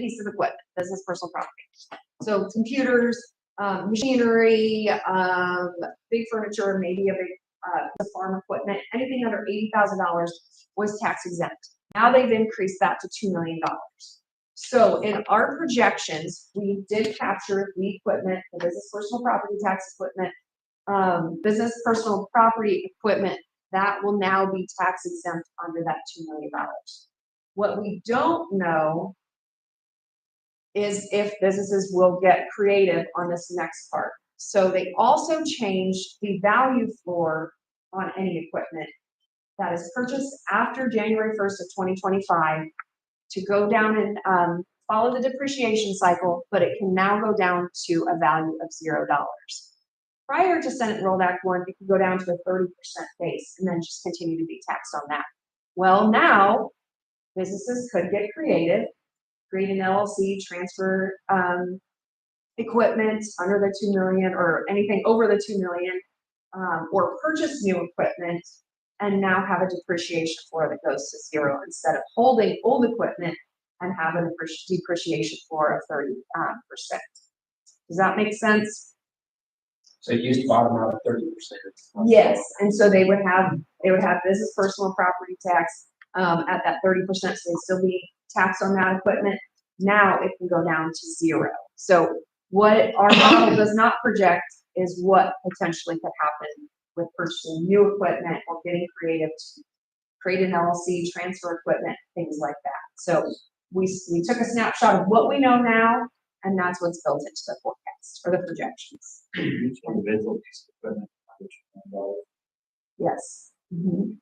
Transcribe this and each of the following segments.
piece of equipment, business personal property. So computers, machinery, big furniture, maybe a big the farm equipment, anything under $80,000 was tax exempt. Now they've increased that to $2 million. So in our projections, we did capture the equipment, the business personal property tax equipment, business personal property equipment that will now be tax exempt under that $2 million. What we don't know is if businesses will get creative on this next part. So they also changed the value floor on any equipment that is purchased after January 1st of 2025 to go down and follow the depreciation cycle, but it can now go down to a value of $0. Prior to Senate Enrolled Act 1, it could go down to a 30% base and then just continue to be taxed on that. Well, now businesses could get creative, create an LLC, transfer equipment under the 2 million or anything over the 2 million, or purchase new equipment and now have a depreciation floor that goes to 0 instead of holding old equipment and have a depreciation floor of 30%. Does that make sense? So it used to bottom out at 30%. Yes, and so they would have business personal property tax at that 30%, so they'd still be taxed on that equipment. Now it can go down to 0. So what our model does not project is what potentially could happen with purchasing new equipment or getting creative to create an LLC, transfer equipment, things like that. So we took a snapshot of what we know now, and that's what's built into the forecast or the projections. Each individual piece of equipment. Yes. Mm-hmm.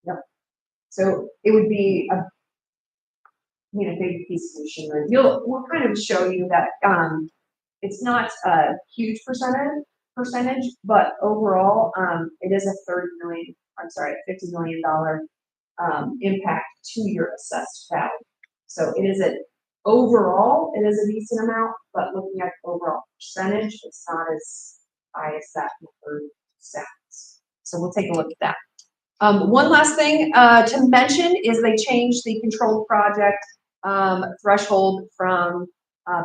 Yep. So it would be a big piece of machinery. We'll kind of show you that it's not a huge percentage, but overall it is a $50 million impact to your assessed value. So it is overall it is a decent amount, but looking at the overall percentage, it's not as high as that number sounds. So we'll take a look at that. One last thing to mention is they changed the controlled project threshold from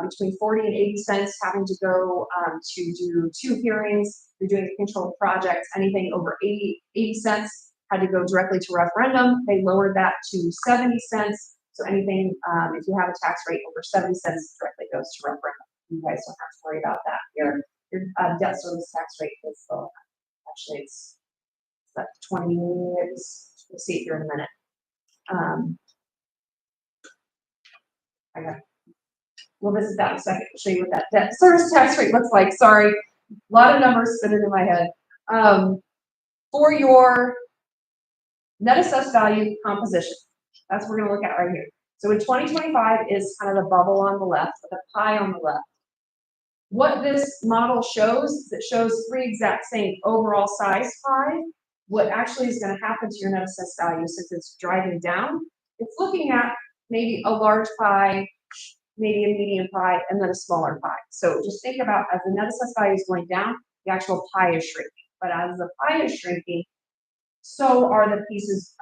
between 40 and 80 cents, having to go to do 2 hearings. You're doing a controlled project, anything over 80 cents had to go directly to referendum. They lowered that to 70 cents. So anything, if you have a tax rate over 70 cents, directly goes to referendum. You guys don't have to worry about that. Your debt service tax rate is low. Actually, it's like 20 years. We'll see it here in a minute. We'll visit that in a second. Show you what that debt service tax rate looks like. Sorry, a lot of numbers spinning in my head. For your net assessed value composition, that's what we're going to look at right here. So in 2025 is kind of the bubble on the left, the pie on the left. What this model shows is it shows 3 exact same overall size pie. What actually is going to happen to your net assessed value, since it's driving down, it's looking at maybe a large pie, maybe a medium pie, and then a smaller pie. So just think about as the net assessed value is going down, the actual pie is shrinking. But as the pie is shrinking, so are the pieces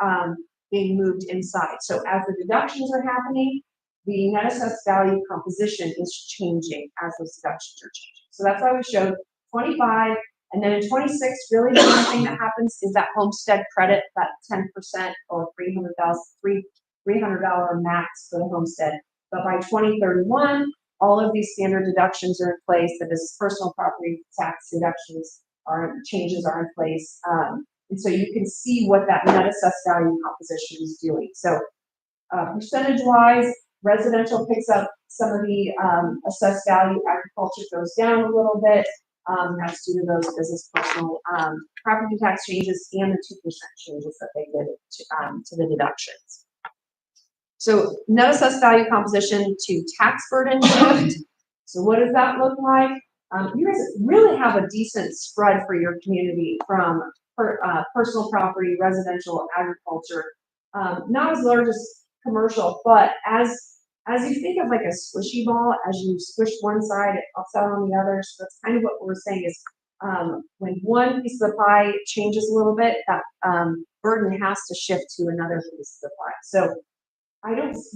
being moved inside. So as the deductions are happening, the net assessed value composition is changing as those deductions are changing. So that's why we showed 25, and then in 26, really the only thing that happens is that homestead credit, that 10% or $300 max for the homestead. But by 2031, all of these standard deductions are in place. The business personal property tax deductions changes are in place. And so you can see what that net assessed value composition is doing. So percentage-wise, residential picks up some of the assessed value, agriculture goes down a little bit. That's due to those business personal property tax changes and the 2% changes that they did to the deductions. So net assessed value composition to tax burden shift. So what does that look like? You guys really have a decent spread for your community from personal property, residential, agriculture. Not as large as commercial, but as you think of like a squishy ball, as you squish one side, it pops out on the other. So that's kind of what we're saying is when one piece of the pie changes a little bit, that burden has to shift to another piece of the pie. So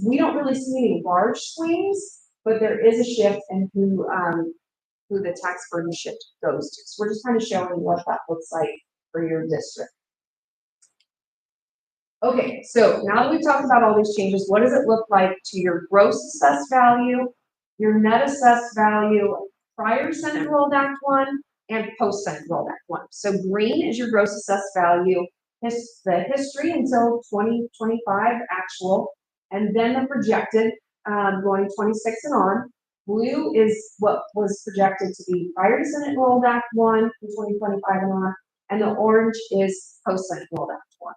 we don't really see any large swings, but there is a shift in who the tax burden shift goes to. So we're just kind of showing what that looks like for your district. Okay, so now that we've talked about all these changes, what does it look like to your gross assessed value, your net assessed value prior to Senate Enrolled Act 1 and post Senate Enrolled Act 1? So green is your gross assessed value, the history until 2025 actual, and then the projected going 26 and on. Blue is what was projected to be prior to Senate Enrolled Act 1 in 2025 and on, and the orange is post Senate Enrolled Act 1.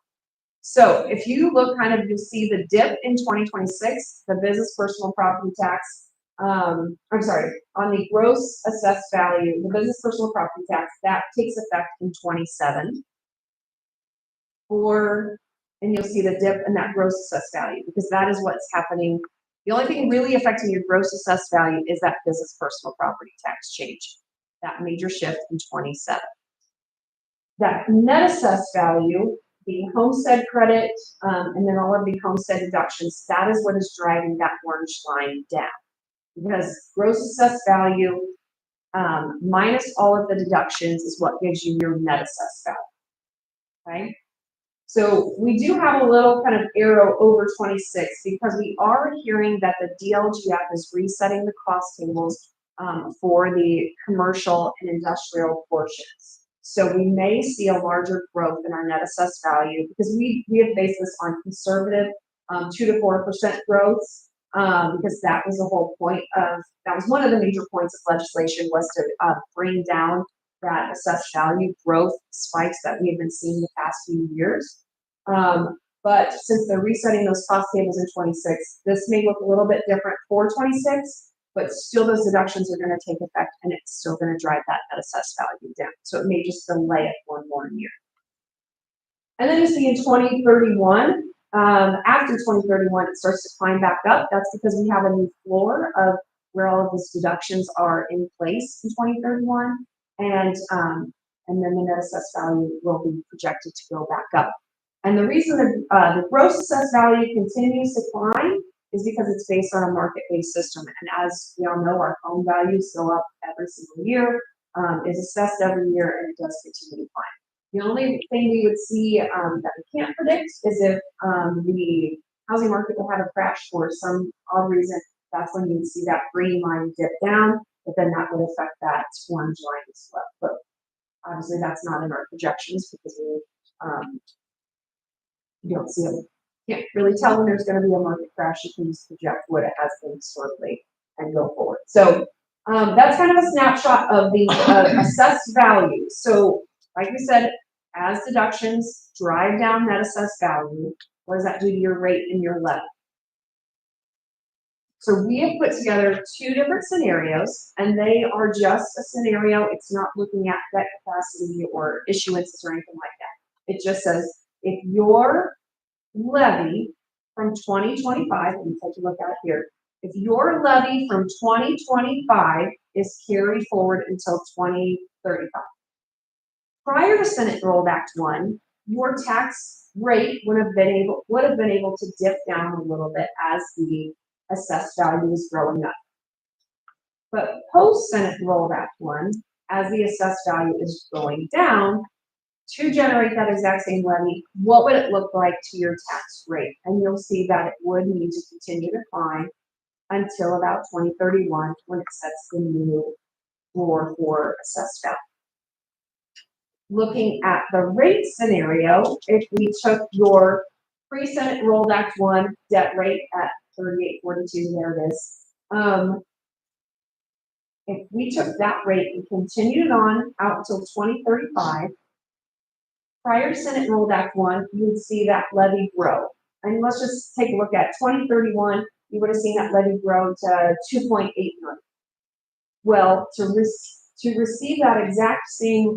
So if you look kind of, you see the dip in 2026, the business personal property tax, I'm sorry, on the gross assessed value, the business personal property tax, that takes effect in 27. And you'll see the dip in that gross assessed value because that is what's happening. The only thing really affecting your gross assessed value is that business personal property tax change, that major shift in 27. That net assessed value, the homestead credit, and then all of the homestead deductions, that is what is driving that orange line down. Because gross assessed value minus all of the deductions is what gives you your net assessed value. Okay? So we do have a little kind of arrow over 26 because we are hearing that the DLGF is resetting the cost tables for the commercial and industrial portions. So we may see a larger growth in our net assessed value because we have based this on conservative 2 to 4% growth because that was the whole point of, that was one of the major points of legislation was to bring down that assessed value growth spikes that we have been seeing the past few years. But since they're resetting those cost tables in 26, this may look a little bit different for 26, but still those deductions are going to take effect and it's still going to drive that net assessed value down. So it may just delay it one more year. And then you see in 2031, after 2031, it starts to climb back up. That's because we have a new floor of where all of these deductions are in place in 2031. And then the net assessed value will be projected to go back up. And the reason that the gross assessed value continues to climb is because it's based on a market-based system. And as we all know, our home values go up every single year, is assessed every year, and it does continue to climb. The only thing we would see that we can't predict is if the housing market will have a crash for some odd reason. That's when you would see that green line dip down, but then that would affect that orange line as well. But obviously that's not in our projections because you don't see it. Can't really tell when there's going to be a market crash. You can just project what it has been historically and go forward. So that's kind of a snapshot of the assessed value. So like we said, as deductions drive down net assessed value, what does that do to your rate and your levy? So we have put together two different scenarios, and they are just a scenario. It's not looking at debt capacity or issuances or anything like that. It just says if your levy from 2025, let me take a look at it here. If your levy from 2025 is carried forward until 2035, prior to Senate Enrolled Act 1, your tax rate would have been able to dip down a little bit as the assessed value is growing up. But post Senate Enrolled Act 1, as the assessed value is going down, to generate that exact same levy, what would it look like to your tax rate? And you'll see that it would need to continue to climb until about 2031 when it sets the new floor for assessed value. Looking at the rate scenario, if we took your pre-Senate Enrolled Act 1 debt rate at 38.42, there it is. If we took that rate and continued it on out until 2035, prior to Senate Enrolled Act 1, you would see that levy grow. And let's just take a look at 2031, you would have seen that levy grow to 2.8 million. Well, to receive that exact same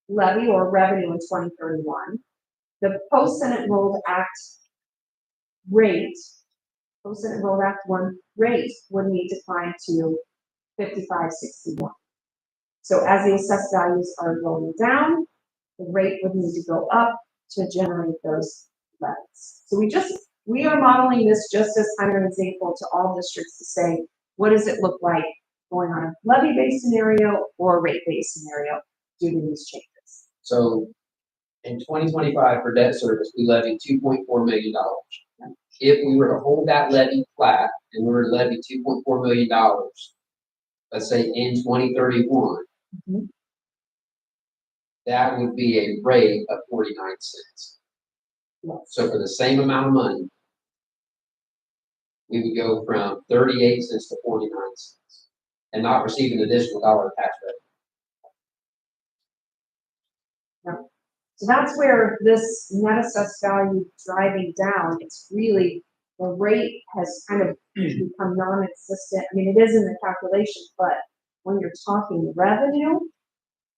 levy or revenue in 2031, the post-Senate Enrolled Act rate, post-Senate Enrolled Act 1 rate would need to climb to 55.61. So as the assessed values are going down, the rate would need to go up to generate those levies. So we just we are modeling this just as kind of an example to all districts to say, what does it look like going on a levy-based scenario or a rate-based scenario due to these changes? So in 2025 for debt service, we levied $2.4 million. If we were to hold that levy flat and we were to levy $2.4 million, let's say in 2031, Mhm. that would be a rate of 49 cents. Yes. So for the same amount of money, we would go from 38 cents to 49 cents and not receive an additional dollar tax rate. So that's where this net assessed value driving down, it's really, the rate has kind of become non-existent. I mean, it is in the calculation, but when you're talking revenue,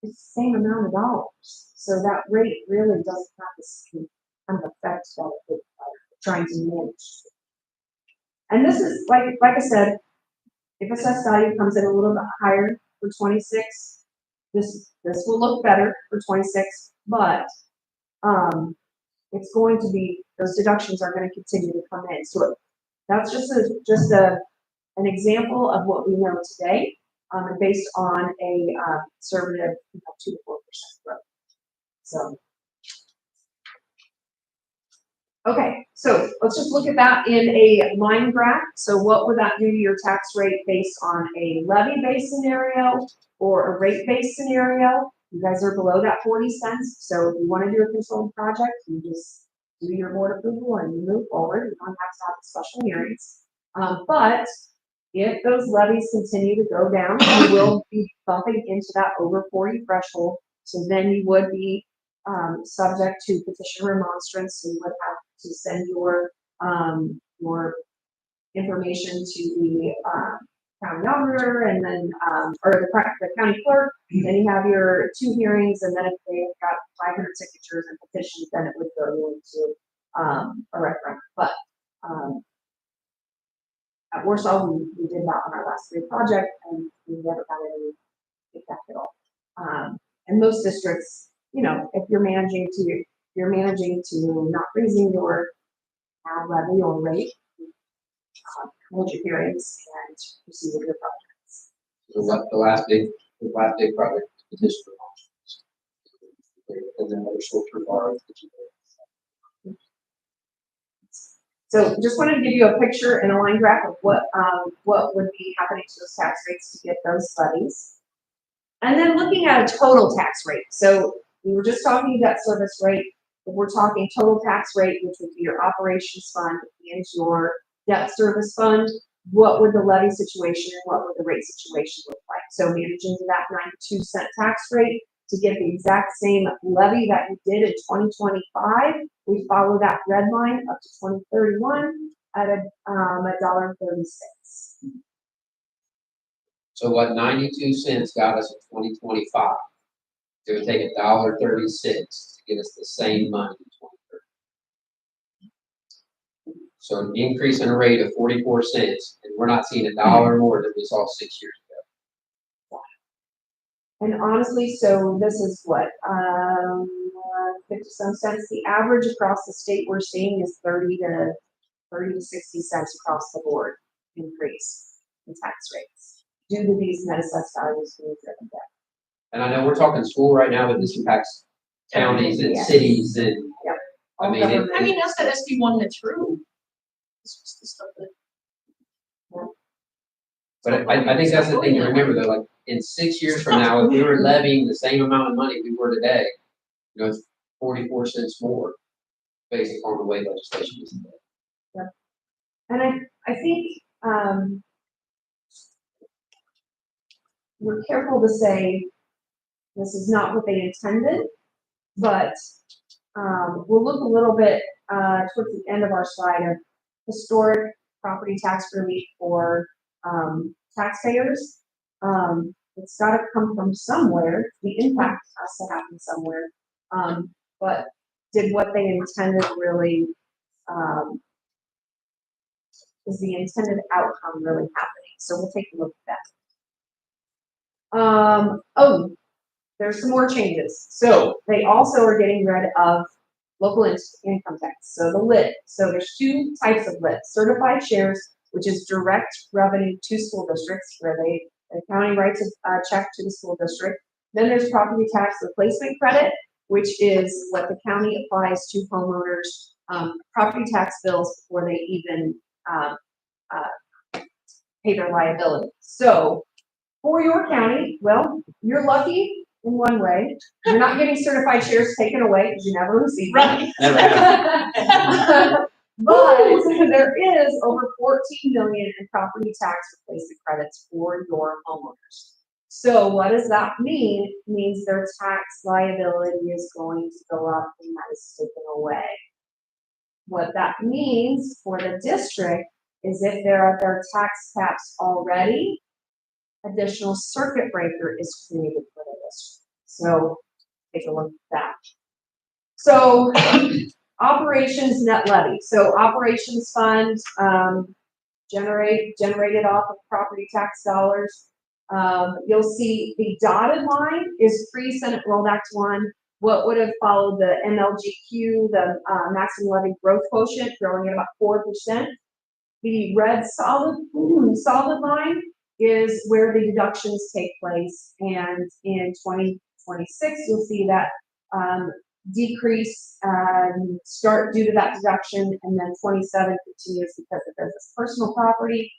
it's the same amount of dollars. So that rate really doesn't have the same kind of effect that it would trying to manage. And this is, like I said, if assessed value comes in a little bit higher for 26, this will look better for 26, but it's going to be, those deductions are going to continue to come in. So that's just an example of what we know today, and based on a conservative 2 to 4% growth. So, okay, so let's just look at that in a line graph. So what would that do to your tax rate based on a levy-based scenario or a rate-based scenario? You guys are below that 40 cents. So if you want to do a controlled project, you just do your board approval and you move forward. You don't have to have special hearings. But if those levies continue to go down, you will be bumping into that over 40 threshold. So then you would be subject to petition remonstrance. So you would have to send your information to the county auditor and then, or the county clerk, then you have your 2 hearings, and then if they've got 500 signatures and petitions, then it would go into a referendum. But at Warsaw, we did that on our last 3 project, and we never got any effect at all. And most districts, you know, if you're managing to not raising your levy or rate, hold your hearings and proceed with your projects. The last big project is petition remonstrance. And then other short-term borrowings. So just wanted to give you a picture and a line graph of what would be happening to those tax rates to get those levies. And then looking at a total tax rate. So we were just talking debt service rate. If we're talking total tax rate, which would be your operations fund and your debt service fund, what would the levy situation and what would the rate situation look like? So managing to that 92-cent tax rate to get the exact same levy that you did in 2025, we follow that red line up to 2031 at $1.36. So what 92 cents got us in 2025? It would take $1.36 to get us the same money in 2030. So an increase in a rate of 44 cents, and we're not seeing $1 more than we saw 6 years ago. And honestly, so this is what, 50 some cents. The average across the state we're seeing is 30 to 60 cents across the board increase in tax rates due to these net assessed values being driven down. And I know we're talking school right now, but this impacts counties and cities and, yep. I mean, that's that SB 1 that's true. It's just the stuff that. But I think that's the thing to remember though, like in 6 years from now, if we were levying the same amount of money we were today, you know, it's 44 cents more based upon the way legislation is today. Yep. And I think we're careful to say this is not what they intended, but we'll look a little bit towards the end of our slide of historic property tax relief for taxpayers. It's got to come from somewhere. The impact has to happen somewhere. But did what they intended really, is the intended outcome really happening? So we'll take a look at that. Oh, there's some more changes. So they also are getting rid of income tax, so the lit. So there's two types of lit, certified shares, which is direct revenue to school districts, where the county writes a check to the school district. Then there's property tax replacement credit, which is what the county applies to homeowners, property tax bills before they even pay their liability. So for your county, well, you're lucky in one way. You're not getting certified shares taken away because you never receive them. Right. Never have. But there is over 14 million in property tax replacement credits for your homeowners. So what does that mean? It means their tax liability is going to go up and that is taken away. What that means for the district is if they're at their tax caps already, additional circuit breaker is created for the district. So take a look at that. So operations net levy. So operations fund generated off of property tax dollars. You'll see the dotted line is pre-Senate Rolled Act 1. What would have followed the MLGQ, the maximum levy growth quotient, growing at about 4%. The red solid line is where the deductions take place, and in 2026 you'll see that decrease start due to that deduction, and then 27 continues because the business personal property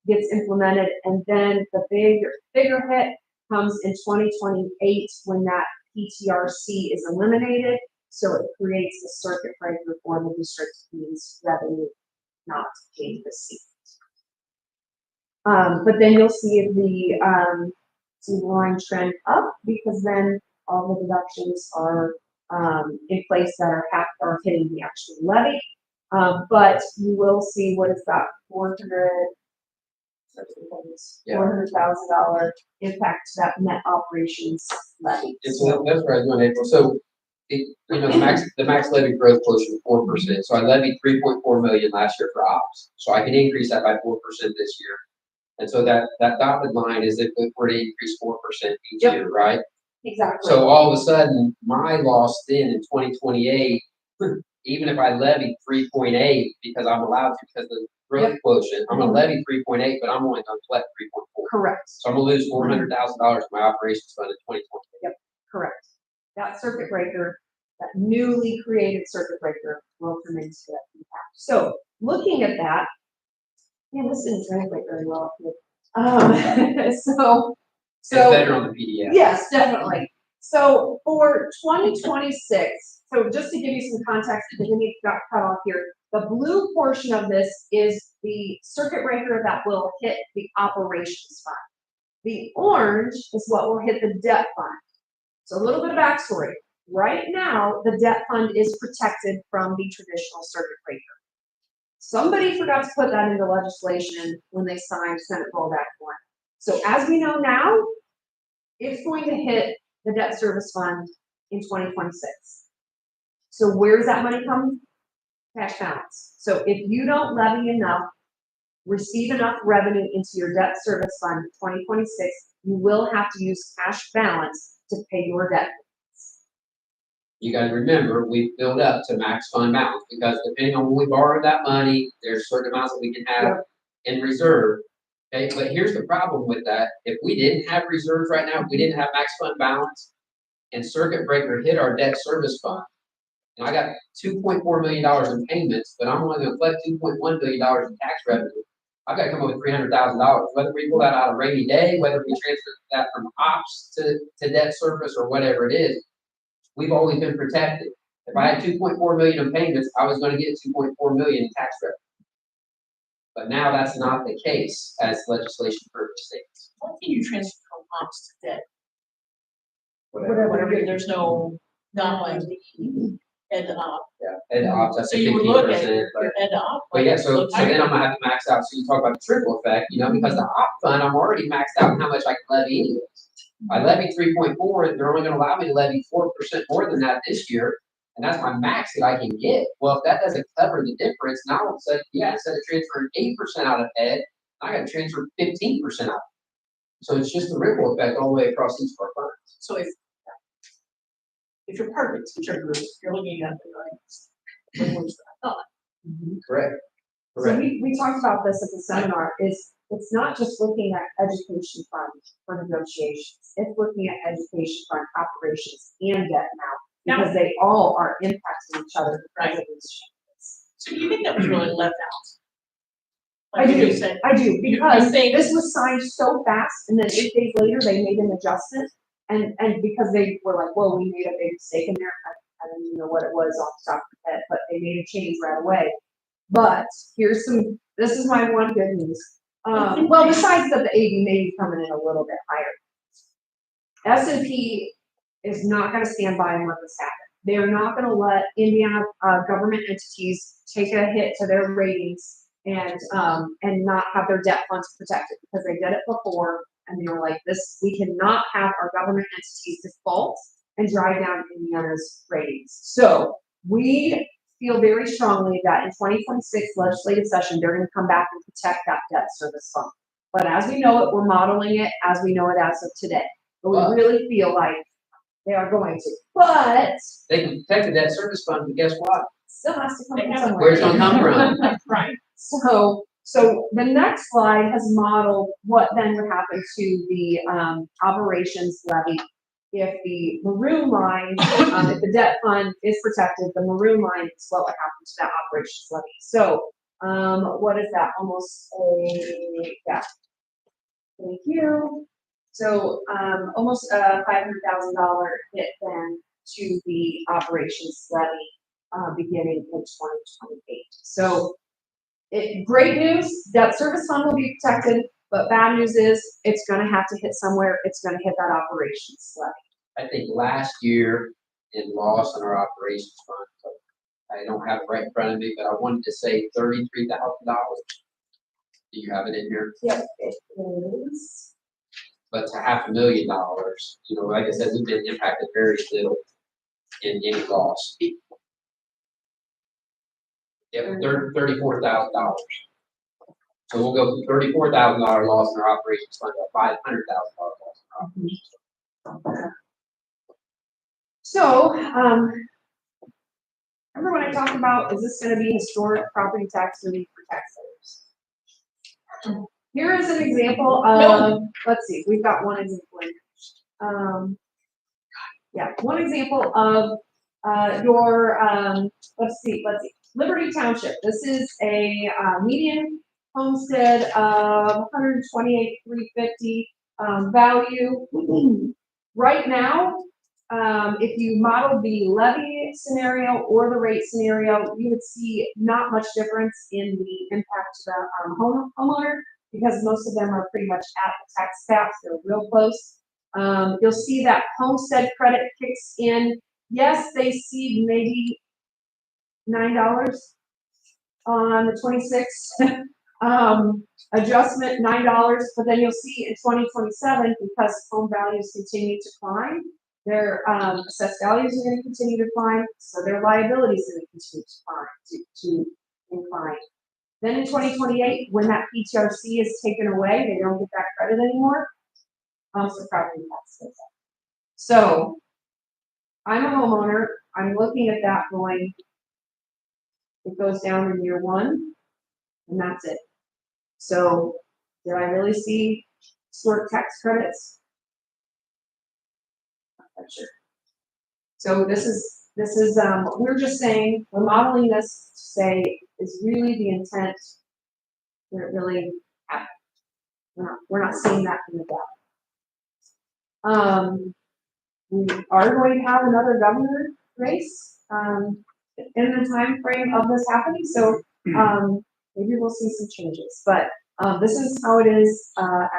gets implemented, and then the bigger hit comes in 2028 when that PTRC is eliminated, so it creates a circuit breaker for the district fees revenue not being received. But then you'll see the line trend up because then all the deductions are in place that are hitting the actual levy. But you will see what is that $400,000 impact to that net operations levy. So that's where I was going, April. So, the max levy growth quotient 4%. So I levied 3.4 million last year for ops. So I can increase that by 4% this year. And so that dotted line is if we're to increase 4% each year, right? Exactly. So all of a sudden, my loss then in 2028, even if I levy 3.8 because I'm allowed to because of the growth quotient, I'm going to levy 3.8, but I'm only going to collect 3.4. Correct. So I'm going to lose $400,000 in my operations fund in 2028. Yep. Correct. That circuit breaker, that newly created circuit breaker, will come into that impact. So looking at that, yeah, this didn't translate very well. It's better on the PDF. Yes, definitely. So for 2026, so just to give you some context, because we got cut off here, the blue portion of this is the circuit breaker that will hit the operations fund. The orange is what will hit the debt fund. So a little bit of backstory. Right now, the debt fund is protected from the traditional circuit breaker. Somebody forgot to put that into legislation when they signed Senate Rolled Act 1. So as we know now, it's going to hit the debt service fund in 2026. So where does that money come? Cash balance. So if you don't levy enough, receive enough revenue into your debt service fund in 2026, you will have to use cash balance to pay your debt. You got to remember, we build up to max fund balance because depending on when we borrow that money, there's certain amounts that we can have in reserve. Okay, but here's the problem with that. If we didn't have reserves right now, if we didn't have max fund balance, and circuit breaker hit our debt service fund, and I got $2.4 million in payments, but I'm only going to collect $2.1 billion in tax revenue, I've got to come up with $300,000. Whether we pull that out of rainy day, whether we transfer that from ops to debt service or whatever it is, we've always been protected. If I had 2.4 million in payments, I was going to get 2.4 million in tax revenue. But now that's not the case, as legislation currently states. Why can you transfer from ops to debt? Whatever. There's no, not like the ed op. Yeah, and ops, that's So a you would look at 15%. your ed op. But yeah, so then I'm gonna have to max out. So you talk about the trickle effect, because the op fund, I'm already maxed out on how much I can levy anyways. I levy 3.4, they're only gonna allow me to levy 4% more than that this year, and that's my max that I can get. Well, if that doesn't cover the difference, now all of a sudden, instead of transferring 8% out of ed, I gotta transfer 15% out. So it's just a ripple effect all the way across each of our funds. So if if you're part of the teacher group, you're looking at the language. Correct. So Correct. we talked about this at the seminar, is it's not just looking at education fund for negotiations, it's looking at education fund operations and debt now, because they all are impacting each other because of these changes. So do you think that was really left out? I Like you do, said, I do, because think- this was signed so fast, and then 8 days later, they made an adjustment, and because they were like, whoa, we made a big mistake in there, I don't even know what it was off the top of my head, but they made a change right away. But here's this is my one good news. Well, besides that the AB may be coming in a little bit higher. S&P is not gonna stand by and let this happen. They're not gonna let Indiana, government entities take a hit to their ratings and not have their debt funds protected, because they did it before, and they were like, we cannot have our government entities default and drive down Indiana's ratings. So we feel very strongly that in 2026 legislative session, they're gonna come back and protect that debt service fund. But as we know it, we're modeling it as we know it as of today. But we really feel like they are going to. But They can protect the debt service fund, but guess what? still has to come from somewhere. Where's it gonna come from? Right. So the next slide has modeled what then would happen to the operations levy if the maroon line, if the debt fund is protected, the maroon line is what would happen to that operations levy. So what is that? Almost yeah. Thank you. So almost a $500,000 hit then to the operations levy beginning in 2028. So great news, debt service fund will be protected, but bad news is it's gonna have to hit somewhere, it's gonna hit that operations levy. I think last year it lost on our operations fund, but I don't have it right in front of me, but I wanted to say $33,000. Do you have it in here? Yep, it is. But to $500,000, you know, like I said, we've been impacted very little in any loss. Yep, $34,000. So we'll go from $34,000 loss in our operations fund to $500,000 loss in our operations fund. So, remember when I talked about, is this gonna be historic property tax relief for taxpayers? Here is an example of, let's see, we've got one example in. Yeah, one example of, your, let's see, Liberty Township. This is a, median homestead of 128,350, value. Right now, if you model the levy scenario or the rate scenario, you would see not much difference in the impact to the homeowner, because most of them are pretty much at the tax caps, they're real close. You'll see that homestead credit kicks in. Yes, they see maybe $9 on the 26th. Adjustment $9, but then you'll see in 2027, because home values continue to climb, their assessed values are going to continue to climb, so their liabilities are going to continue to climb, to incline. Then in 2028, when that PTRC is taken away, they don't get that credit anymore. So property tax goes up. So I'm a homeowner. I'm looking at that going. It goes down in year 1, and that's it. So, did I really see historic tax credits? Not sure. So this is we're just saying, we're modeling this to say is really the intent. Did it really happen? We're not seeing that in the data. We are going to have another governor race in the time frame of this happening. So maybe we'll see some changes, but this is how it is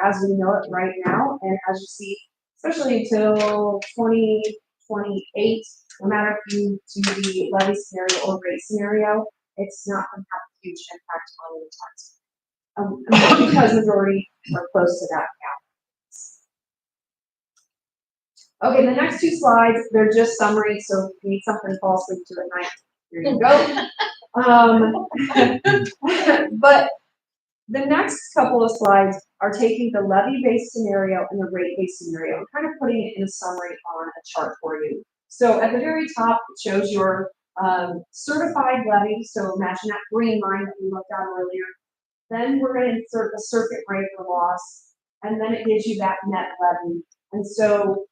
as we know it right now. And as you see, especially until 2028, no matter if you do the levy scenario or rate scenario, it's not going to have a huge impact on the tax. Because majority are close to that cap. Okay, the next 2 slides, they're just summary, so if you need something to fall asleep to at night, here you go. But the next couple of slides are taking the levy-based scenario and the rate-based scenario and kind of putting it in a summary on a chart for you. So at the very top, it shows your certified levy. So imagine that green line that we looked at earlier. Then we're going to insert the circuit breaker loss, and then it gives you that net levy. And so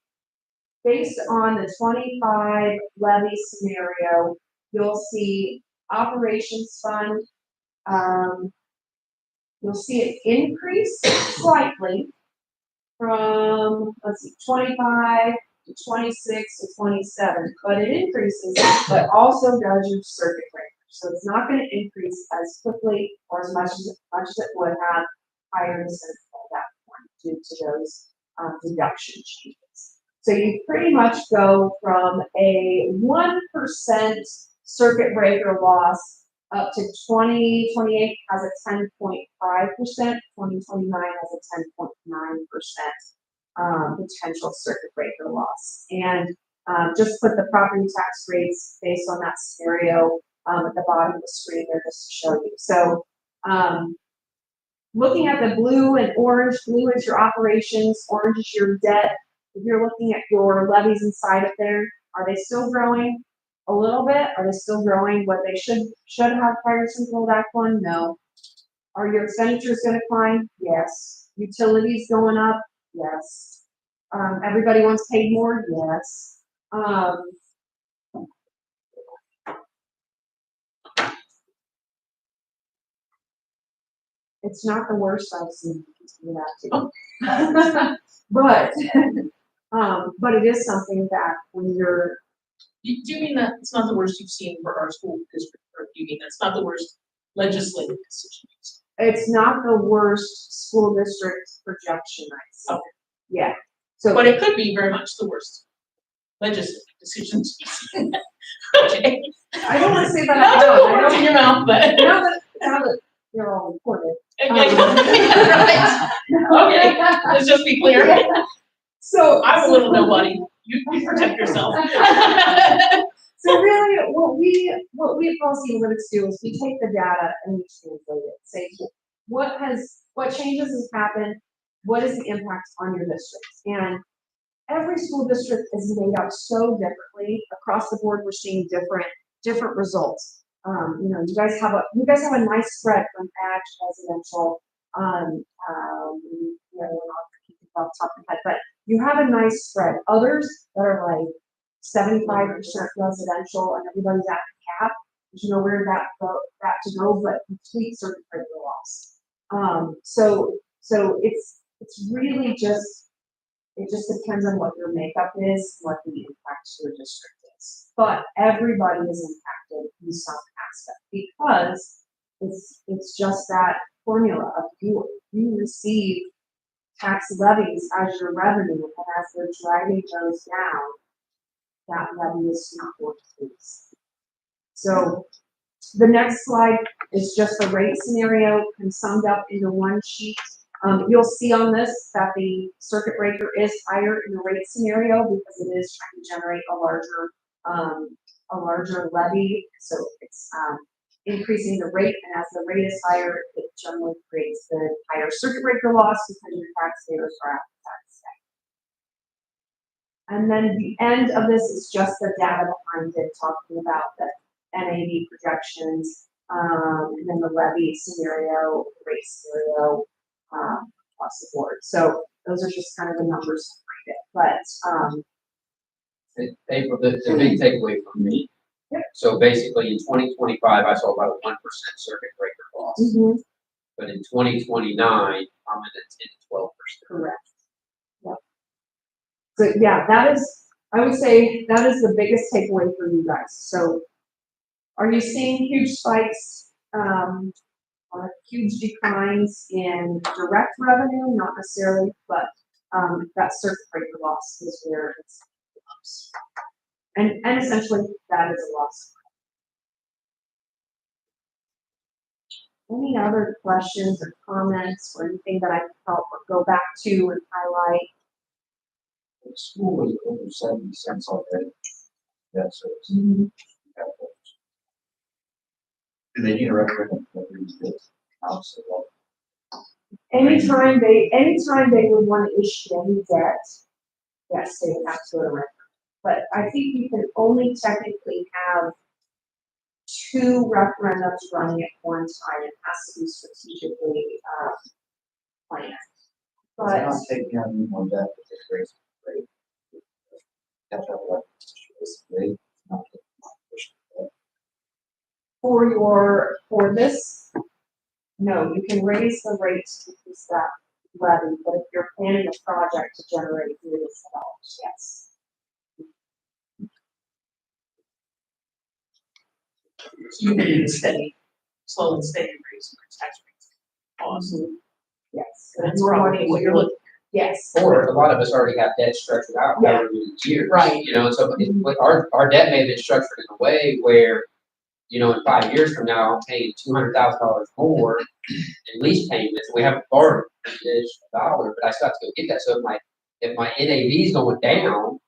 based on the 25 levy scenario, you'll see operations fund, you'll see it increase slightly from, let's see, 25 to 26 to 27, but it increases, but also does your circuit breaker. So it's not going to increase as quickly or as much as it would have higher incentive at that point due to those deduction changes. So you pretty much go from a 1% circuit breaker loss up to 2028 has a 10.5%, 2029 has a 10.9% potential circuit breaker loss. And just put the property tax rates based on that scenario at the bottom of the screen there just to show you. So looking at the blue and orange, blue is your operations, orange is your debt. If you're looking at your levies inside of there, are they still growing a little bit? Are they still growing what they should have prior to Simple Act 1? No. Are your expenditures going to climb? Yes. Utilities going up? Yes. Everybody wants paid more? Yes. It's not the worst I've seen, that too. But it is something that when you're. Do you mean that it's not the worst you've seen for our school district, or do you mean that's not the worst legislative decision? It's not the worst school district projection I've seen. Okay. Yeah. So, but it could be very much the worst legislative decisions you've seen. Okay. I don't want to say that Not to put words in your mouth, but now that you're all recorded. Right. Okay, let's just be clear. Yeah. So I'm a little nobody. You protect yourself. So really, what we at Policy Analytics do is we take the data and we translate it. Say what changes has happened, what is the impact on your district, and every school district is made up so differently across the board. We're seeing different results. You guys have a nice spread from ag residential. Off the top of my head, but you have a nice spread. Others that are like 75% residential and everybody's at the cap. There's nowhere that to go, but complete circuit breaker loss. So it's really just. It just depends on what your makeup is, what the impact to your district is. But everybody is impacted in some aspect because it's just that formula of you receive tax levies as your revenue, and as they're driving those down, that levy is not going to increase. So the next slide is just the rate scenario and summed up into one sheet. You'll see on this that the circuit breaker is higher in the rate scenario because it is trying to generate a larger levy. So it's increasing the rate, and as the rate is higher, it generally creates the higher circuit breaker loss because your taxpayers are at the tax stay. And then the end of this is just the data behind it, talking about the NAV projections, and then the levy scenario, rate scenario, across the board. So those are just kind of the numbers behind it. But April, the big takeaway from me. Yep. So basically, in 2025, I saw about a 1% circuit breaker loss. Mm-hmm. But in 2029, I'm at 10 to 12%. Correct. Yep. So yeah, I would say that is the biggest takeaway for you guys. So are you seeing huge spikes, or huge declines in direct revenue? Not necessarily, but that circuit breaker loss is where it's ups. And essentially that is a loss. Any other questions or comments or anything that I can help or go back to and highlight? The school is over 70 cents already. That's it. Mm-hmm. Do they need a referendum for this house at all? Anytime they would want to issue any debt, yes, they would have to go to referendum. but I think you can only technically have 2 referendums running at one time. It has to be strategically, planned. It's But not taking on any more debt, it's just raising the rate. That's what it's rate, not taking on additional debt. for this, no, you can raise the rates to increase that levy, but if you're planning a project to generate millions of dollars, yes. So you need a steady, slow and steady increase in tax rates. Awesome. Yes. That's More probably money, what you're looking. yes. Or a lot of us already have debt structured out Yeah. however many years. Right. You know, so like our debt may have been structured in a way where, you know, in 5 years from now, I'm paying $200,000 more in lease payments. We haven't borrowed an additional dollar, but I still have to go get that. So if my NAV is going down,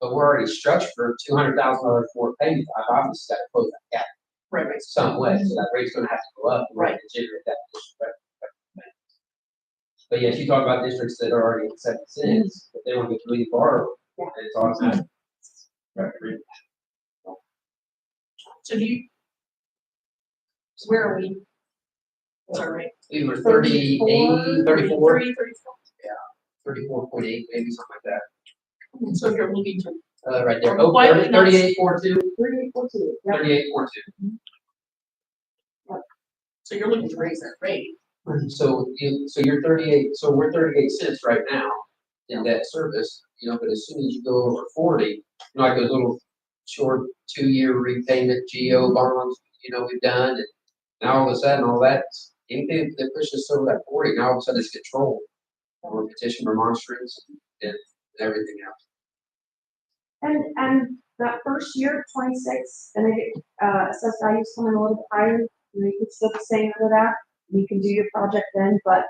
but we're already structured for $200,000 more payments, I've obviously got to close that gap Right. some way. So that rate's going to have to go up in order Right. to generate that additional revenue. But yes, you talk about districts that are already at 7 cents, if they want to really borrow, Yeah. and it's automatic. Right. So where are we? What's our rate? We were 38, 34, 30, 34. 34.8, maybe something like that. So if you're looking to, Right there. Or why would not- 38.42, 38.2, yep. 38.42. so you're looking to raise that rate. So you're 38, so we're 38 cents right now in debt service, you know, but as soon as you go over 40, you know, like those little short 2-year repayment GO bonds, you know, we've done, and now all of a sudden, all that, anything that pushes over that 40, now all of a sudden it's controlled. Or petition remonstrance and everything else. And that first year, 26, and they get, assessed values coming a little bit higher, and you can still be staying under that, you can do your project then, but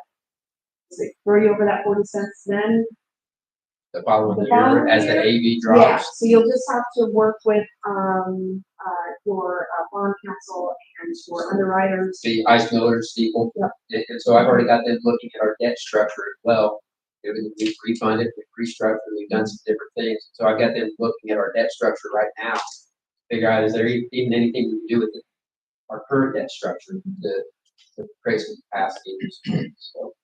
it throw you over that 40 cents then. The following The year, following as the year? AV Yeah, drops, so you'll just have to work with, your, bond counsel and your underwriters. the ice miller, steeple. Yep. And so I've already got them looking at our debt structure as well. We've refunded, we've restructured, we've done some different things. So I've got them looking at our debt structure right now. Figure out, is there even anything we can do with our current debt structure to create some capacity. So.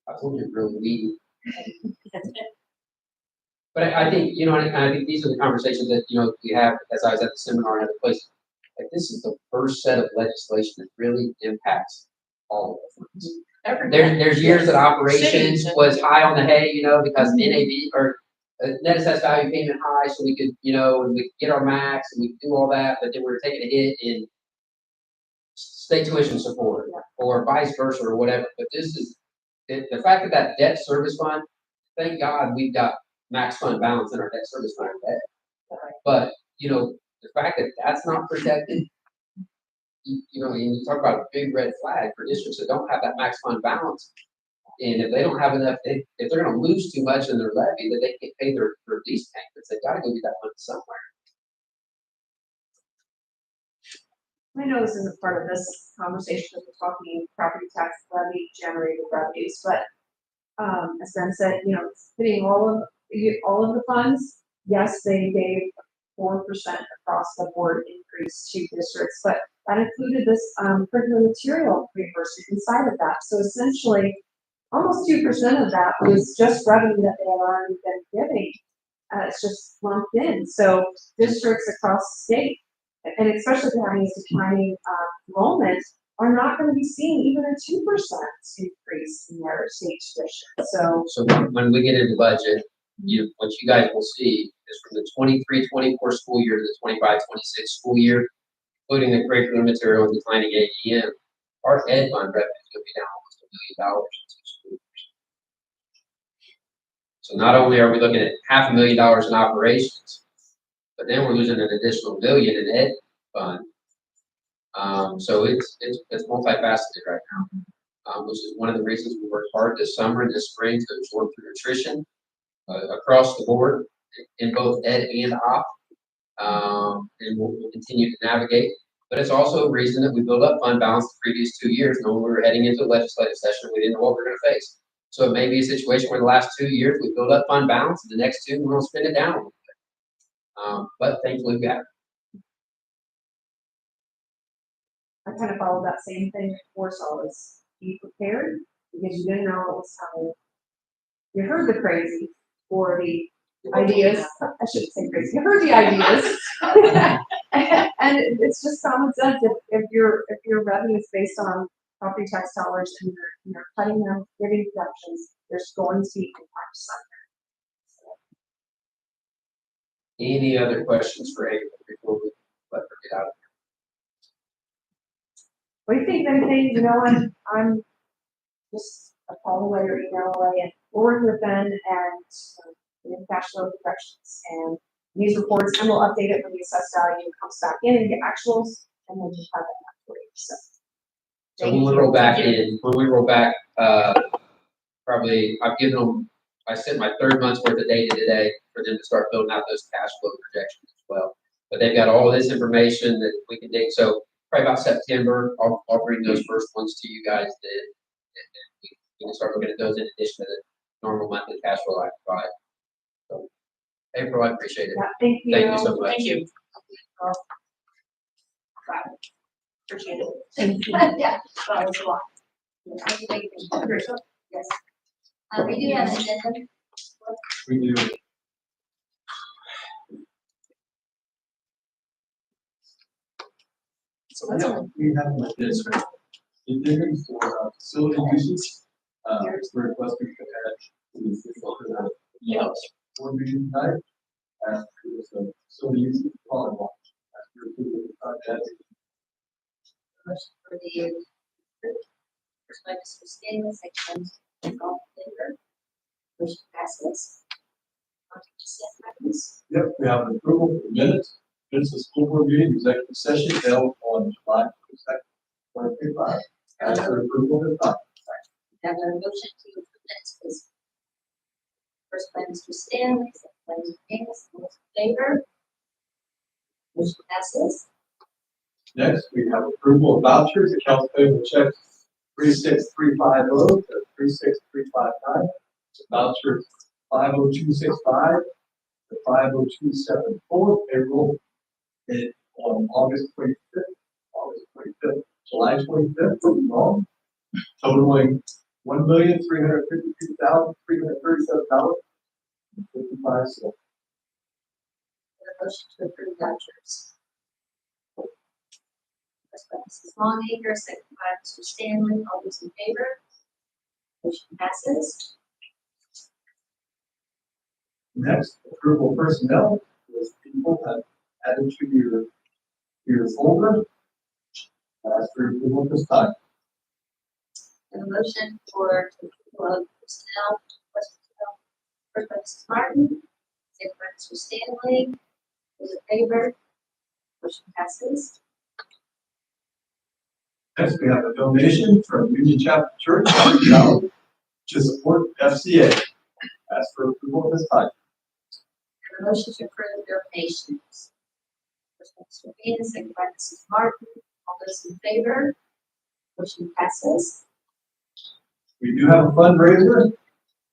I told you really weedy. But I think, you know, and I think these are the conversations that, you know, we have, as I was at the seminar and other places. Like, this is the first set of legislation that really impacts all of us. There's years that operations was high on the hay, you know, because NAV or net assessed value payment high, so we could, you know, we could get our max and we could do all that, but then we were taking a hit in state tuition support or vice versa or whatever. But this is, the fact that debt service fund, thank God we've got max fund balance in our debt service fund today. But, you know, the fact that that's not protected, you know, and you talk about a big red flag for districts that don't have that max fund balance. And if they don't have enough, if they're gonna lose too much in their levy, that they can't pay their lease payments, they've gotta go get that money somewhere. I know this isn't part of this conversation, because we're talking property tax levy generated revenues, but, as Ben said, you know, it's hitting all of the funds. Yes, they gave 4% across the board increase to districts, but that included this, curriculum material reimbursement inside of that. So essentially, almost 2% of that was just revenue that they had already been giving. It's just lumped in. So districts across the state, and especially if they're having a declining enrollment, are not going to be seeing even a 2% increase in their state tuition. So when we get into budget, what you guys will see is from the 23-24 school year to the 25-26 school year, including the curriculum material and declining AEM, our ed fund revenue is going to be down almost $1 million in 2 school years. So not only are we looking at $500,000 in operations, but then we're losing an additional $1 million in ed fund. So it's multifaceted right now, which is one of the reasons we worked hard this summer and this spring to absorb through nutrition across the board in both ed and op. And we'll continue to navigate. But it's also a reason that we built up fund balance the previous 2 years, knowing we were heading into a legislative session, we didn't know what we were going to face. So it may be a situation where the last 2 years we build up fund balance, and the next 2 we're gonna spend it down a little bit. But thankfully we have. I kind of followed that same thing before, so I was be prepared, because you didn't know what was coming. You heard the crazy or the ideas, I shouldn't say crazy, you heard the ideas. And it's just common sense, if your revenue is based on property tax dollars and you're cutting them, giving deductions, there's going to be impact somewhere. Any other questions for April before we let her get out of What do you think of anything? You know, I'm just a call away or email away, and we'll work with Ben and the cash flow projections and these reports, and we'll update it when the assessed value comes back in and get actuals, and we'll just have that for you. So. So when we roll back, probably, I sent my 3rd month's worth of data today for them to start building out those cash flow projections as well. But they've got all this information that we can dig, so probably about September, I'll bring those first ones to you guys then. And we can start looking at those in addition to the normal monthly cash flow I provide. So, April, I appreciate it. Yeah, thank you. Thank you so much. Thank you. Appreciate it. Thank you. Yeah, That was a lot. Yes. we do have an agenda. We do. So that's all. We have like this, right? The difference for facility uses, we're requesting to add to the official Yeah. board meeting tonight. As for the facility uses, following one. As for the project. Motion for the first by Mr. Stanley, second by Ms. All in favor. Motion passes. On to consent items. Yep, we have an approval for the minutes. Minutes of school board meeting, executive session held on July 22nd, 2025. As for approval of the time. Have a motion to approve minutes, please. First by Mr. Stanley, second by Mr. Davis, all those in favor. Motion passes. Next, we have approval of vouchers, accounts payable checks 36350 to 36359. Vouchers 50265 to 50274. Payroll is on August 25th, July 25th, wrong. Totaling $1,352,337.55. A motion to approve vouchers. First by Mrs. Longacre, second by Mr. Stanley, all those in favor. Motion passes. Next, approval of personnel, those people have added to your folder. Ask for approval this time. A motion for approval of personnel, first by Mrs. Martin, second by Mr. Stanley, those in favor. Motion passes. Next, we have a donation from Union Chapel Church to support FCA. Ask for approval this time. A motion to approve donations. First by Mr. Venus, second by Mrs. Martin, all those in favor. Motion passes. We do have a fundraiser.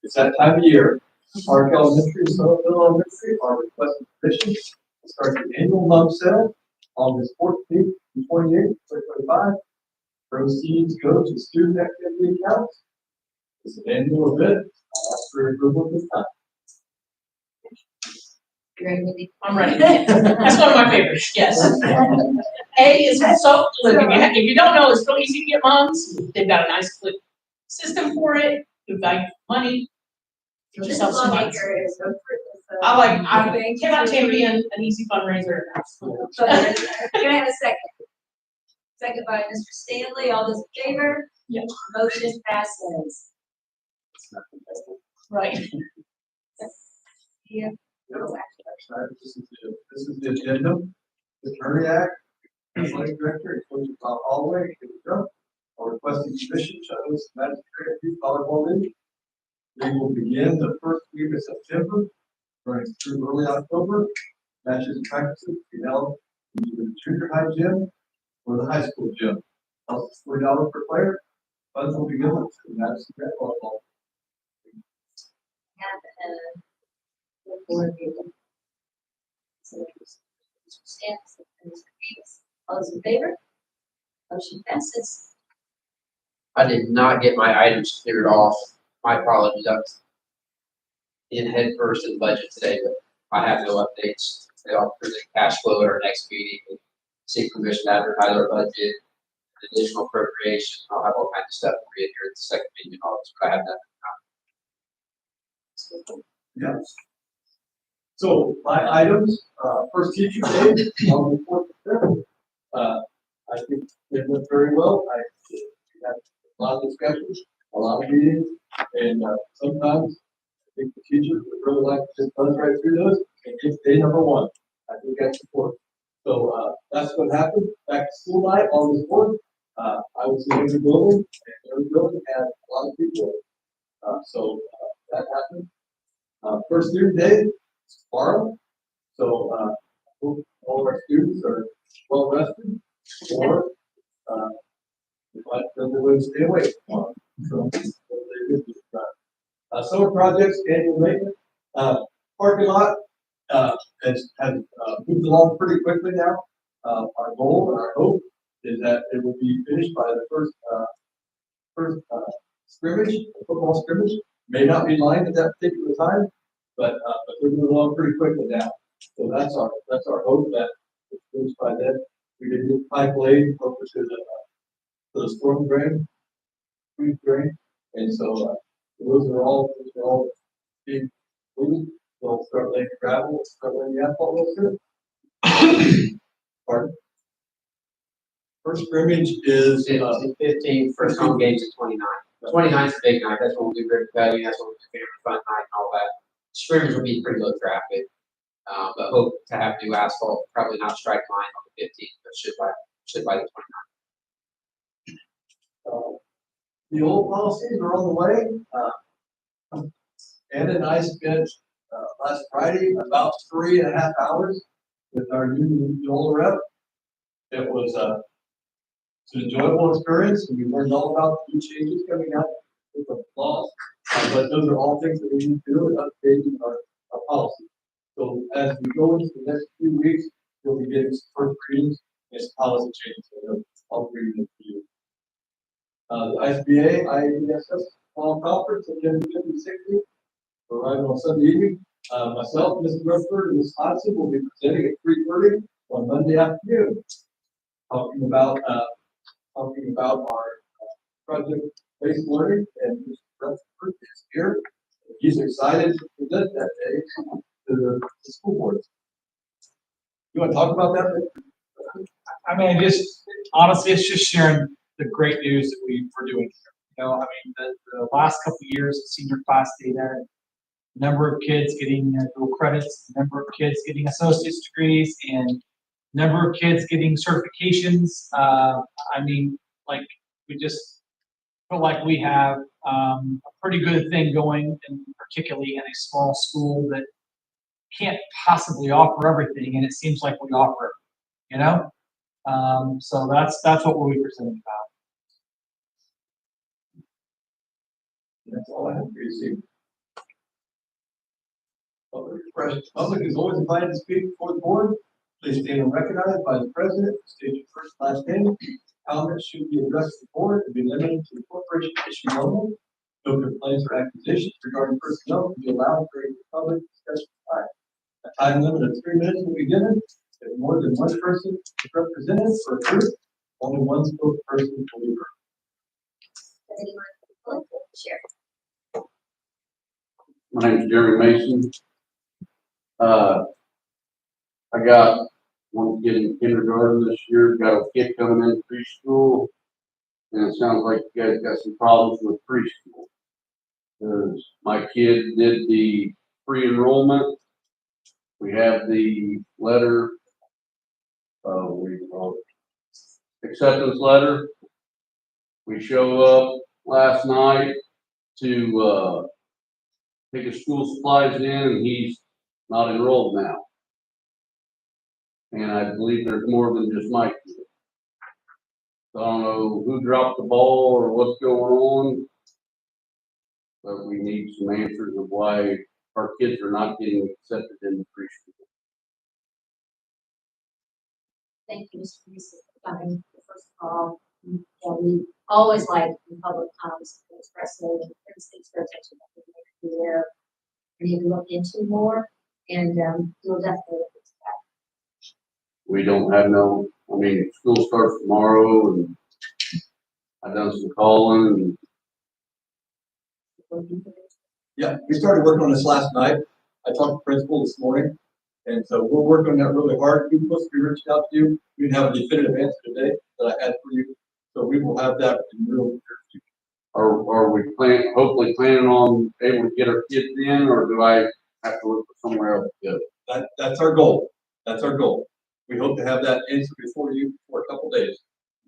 It's that time of year. Park Elementary, Somerville Elementary are requesting permission to start the annual mug sale August 14th and 28th, 2025. Proceeds go to student activity accounts. It's an annual event. I'll ask for approval this time. You ready, Mindy? I'm ready. That's one of my favorites, yes. A is so, look, if you don't know, it's really easy to get moms. They've got a nice quick system for it. You've got money. It just helps them out. I cannot champion an easy fundraiser. Absolutely. So, can I have a second? Second by Mr. Stanley, all those in favor? Yeah. Motion passes. Right. Yeah. This is the agenda. The Attorney Act, Athletic Director, including Tom Holloway, are requesting permission to host Madison-Grant Youth Volleyball League. They will begin the first week of September, running through early October. Matches and practices will be held in either the junior high gym or the high school gym. Cost is $40 per player. Funds will be given to the Madison-Grant Volleyball. have a board meeting. So, Mr. Stans and Mr. Davis, all those in favor? Motion passes. I did not get my items cleared off. My apologies. I was in head first in the budget today, but I have no updates. I'll present cash flow at our next meeting, and seek permission to advertise our budget, additional appropriation. I'll have all kinds of stuff for you here at the second meeting in August, but I have that. Yes. So my items, first teacher day, on the 4th. I think it went very well. We had a lot of discussions, a lot of meetings, and sometimes I think the teachers would really like to just buzz right through those and get day number one. I think that's important. So that's what happened. Back to school night, August 4th. I was in every building, and every building had a lot of people. So that happened. First student day, tomorrow. So hope all of our students are well rested, or but they'll be stay awake tomorrow. So summer projects, annual maintenance, parking lot has moved along pretty quickly now. Our goal and our hope is that it will be finished by the first scrimmage, football scrimmage. May not be lined at that particular time, but we're moving along pretty quickly now. So that's our hope that it's finished by then. We did get pipe laid over to the storm drain, creek drain, and so those are all big. We'll start laying gravel, start laying the asphalt real soon. Pardon? First scrimmage is 15, first home game's at 29. 29 is a big night. That's when we'll do ribbon cutting. That's when we'll do family fun night and all that. Scrimmage will be pretty low traffic. But hope to have new asphalt, probably not strike line on the 15th, but should by the 29th. the old policies are on the way. Ed and I spent last Friday about 3.5 hours with our new Joel rep. It was an enjoyable experience, and we learned all about the new changes coming out with the laws. But those are all things that we need to do in updating our policy. So as we go into the next few weeks, you'll be getting some first readings and some policy changes. So I'll read them for you. The ISBA, IADSS fall conference agenda 5060. We're arriving on Sunday evening. Myself, Mr. Redford, and Ms. Hodson will be presenting at 3:30 on Monday afternoon, talking about our project-based learning, and Mr. Redford is here. He's excited to present that day to the school boards. You want to talk about that? I mean, just honestly, it's just sharing the great news that we're doing here. You know, I mean, the last couple of years of senior class data, number of kids getting dual credits, number of kids getting associate's degrees, and number of kids getting certifications. I mean, like, we just feel like we have a pretty good thing going, and particularly in a small school that can't possibly offer everything, and it seems like we offer it, you know? So that's what we'll be presenting about. That's all I have for you this evening. Public is always invited to speak before the board. Please stand and recognized by the president. State your first last name. Comments should be addressed to the board and be limited to the corporation issue only. No complaints or accusations regarding personnel will be allowed during the public discussion time. A time limit of 3 minutes will be given. If more than one person is represented for a group, only one spokesperson will be heard. Does anyone want to share? My name is Jerry Mason. I got one kid in kindergarten this year, got a kid coming in preschool, and it sounds like you guys got some problems with preschool. My kid did the pre-enrollment. We have the letter, acceptance letter. We show up last night to pick his school supplies in, and he's not enrolled now. And I believe there's more than just Mike. So I don't know who dropped the ball or what's going on, But we need some answers of why our kids are not getting accepted in the preschool. Thank you, Mr. Reese, for coming. First of all, we always like in public comments to express their instincts for attention. I think maybe there we need to look into more, and we'll definitely look into that. We don't have no, I mean, school starts tomorrow and I've done some calling and Yeah, we started working on this last night. I talked to principal this morning, and so we're working on that really hard. We were supposed to be reaching out to you. We didn't have a definitive answer today that I had for you, so we will have that in real near future. are we hopefully planning on able to get our kids in, or do I have to look for somewhere else to go? That's our goal. That's our goal. We hope to have that answer before you for a couple days,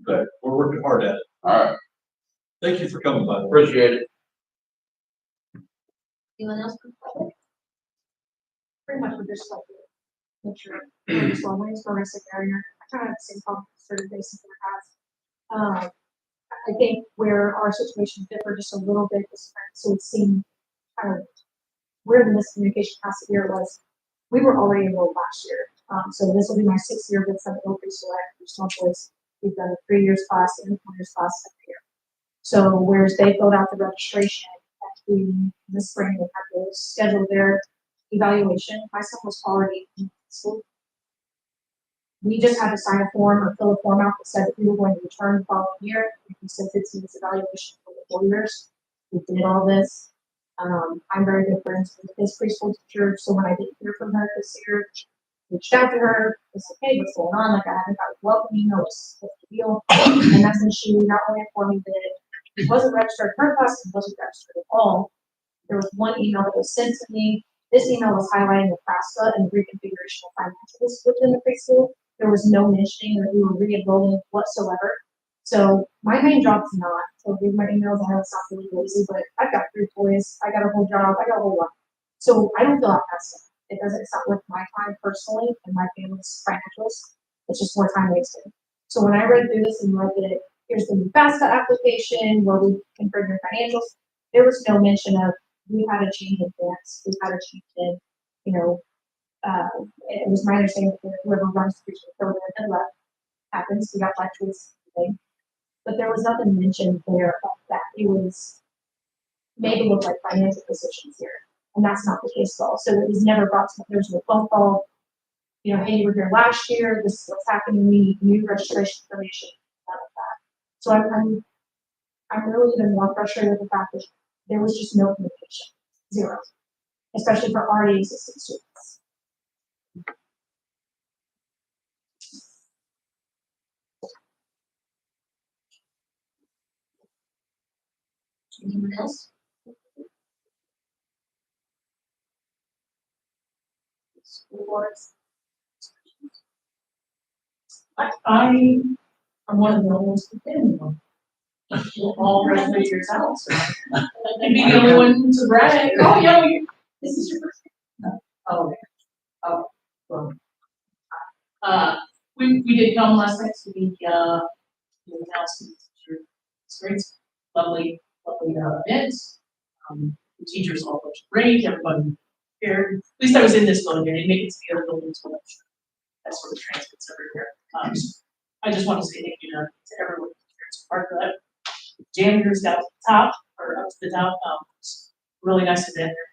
but we're working hard at it. All right, Thank you for coming, by the way. appreciate it. Anyone else from the public? Pretty much we're just like, make sure, as well, my name's Marissa Garrier. I kind of have the same problem with certain bases in the past. I think where our situation differed just a little bit is, so it seemed kind of where the miscommunication past year was, we were already enrolled last year. So this will be my 6th year with Seminole Preschool at Small Choice. We've done a 3 years class and a 4 years class every year. So whereas they filled out the registration, in the spring, they had to schedule their evaluation. My son was already in school. We just had to sign a form or fill a form out that said that we were going to return the following year. We said it's his evaluation for the 4 years. We did all this. I'm very good friends with his preschool teacher, so when I didn't hear from her this year, reached out to her, was like, hey, what's going on? Like, I haven't got a welcoming notice. What's the deal? And that's when she not only informed me that he wasn't registered in her class, he wasn't registered at all. There was one email that was sent to me. This email was highlighting the FAFSA and reconfiguration of financials within the preschool. There was no mentioning that we were re-enrolling whatsoever. So my main job is not to read my emails. I know it sounds really lazy, but I've got 3 boys. I got a whole job. I got a whole lot. So I don't fill out that stuff. It doesn't, it's not worth my time personally and my family's financials. It's just more time wasted. So when I read through this and read that here's the new FAFSA application where we configure your financials, there was no mention of we've had a change in grants, we've had a change in, you know, it was my understanding that whoever runs the preschool program and left happens. We got black choice today, but there was nothing mentioned there of that. It was made to look like financial positions here, and that's not the case at all. So it was never brought to. There's no phone call. You know, hey, you were here last year. This is what's happening. We need new registration information. None of that. So I'm really even more frustrated with the fact that there was just no communication, zero, especially for already existing students. Anyone else? School boards? I'm one of the ones who's been one. All graduated your house. I'd be the only one to brag. Oh, yeah, this is your first year. Oh, okay. Oh, well. We did come last night to the announcement. It's great, lovely event. The teachers all looked great. Everybody here. At least I was in this building. I didn't make it to the other buildings, but that sort of transmits everywhere. I just want to say thank you to everyone who's part of that. Janitors down to the top, or up to the top. It's really nice event there.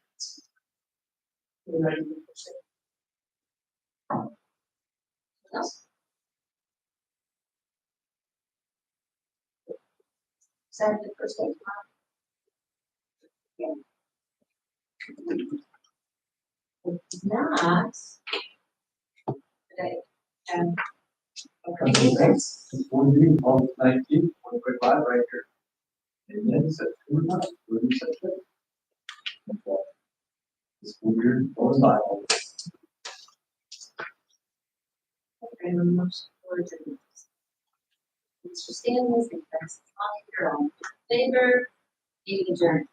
Really ready to push it. Else? Saturday, first day tomorrow. It's not. Today. One meeting, August 19th, 2025, right here. And then September 9th, we're in September. This weird, going by. Mr. Stanley, and Francis Conley, you're all in favor. Meeting adjourned.